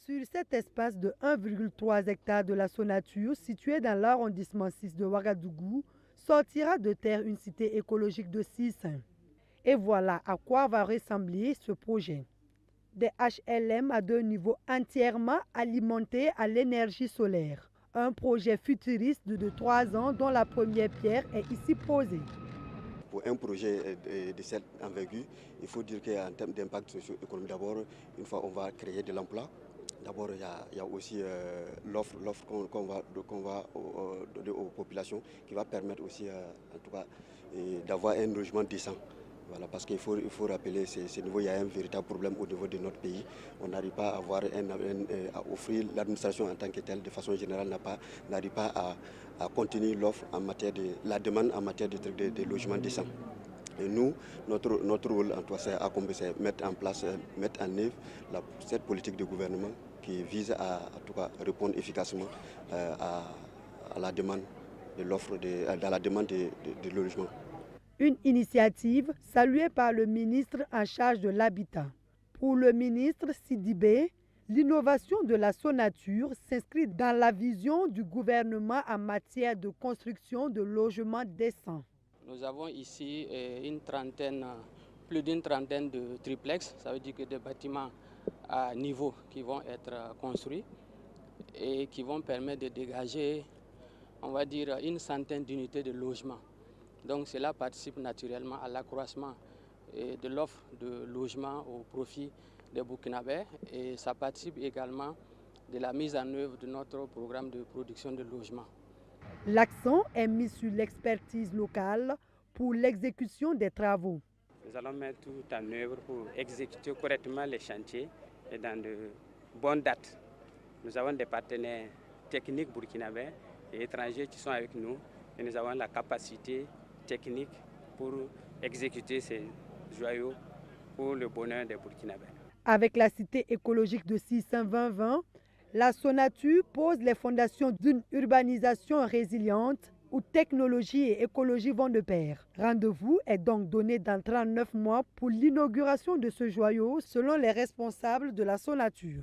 Sur cet espace de 1,3 hectare de la Sonature, situé dans l'arrondissement 6 de Ouagadougou, sortira de terre une cité écologique de 6. Et voilà à quoi va ressembler ce projet. Des HLM à 2 niveaux entièrement alimentés à l'énergie solaire. Un projet futuriste de 3 ans dont la première pierre est ici posée. Pour un projet de cette envergure, il faut dire qu'en termes d'impact socio-économique, d'abord, une fois on va créer de l'emploi. D'abord, il y a aussi l'offre qu'on va donner aux populations qui va permettre aussi, en tout cas, d'avoir un logement décent. Voilà, parce qu'il faut rappeler, ce niveau, il y a un véritable problème au niveau de notre pays. On n'arrive pas à avoir à offrir l'administration en tant que telle, de façon générale, n'arrive pas à contenir l'offre en matière de la demande en matière de logement décent. Et nous, notre rôle en tout cas, c'est mettre en place, mettre en œuvre cette politique de gouvernement qui vise à en tout cas, répondre efficacement à la demande de l'offre, à la demande de logement. Une initiative saluée par le ministre en charge de l'habitat. Pour le ministre Sidibé, l'innovation de la Sonature s'inscrit dans la vision du gouvernement en matière de construction de logements décents. Nous avons ici plus d'une trentaine de triplex, ça veut dire que des bâtiments à niveau qui vont être construits et qui vont permettre de dégager, on va dire, une centaine d'unités de logement. Donc cela participe naturellement à l'accroissement de l'offre de logement au profit des Burkinabés et ça participe également de la mise en œuvre de notre programme de production de logement. L'accent est mis sur l'expertise locale pour l'exécution des travaux. Nous allons mettre tout en œuvre pour exécuter correctement les chantiers et dans de bonnes dates. Nous avons des partenaires techniques burkinabés et étrangers qui sont avec nous et nous avons la capacité technique pour exécuter ces joyaux pour le bonheur des Burkinabés. Avec la cité écologique de 620, la Sonature pose les fondations d'une urbanisation résiliente où technologie et écologie vont de pair. Rendez-vous est donc donné dans 39 mois pour l'inauguration de ce joyau selon les responsables de la Sonature.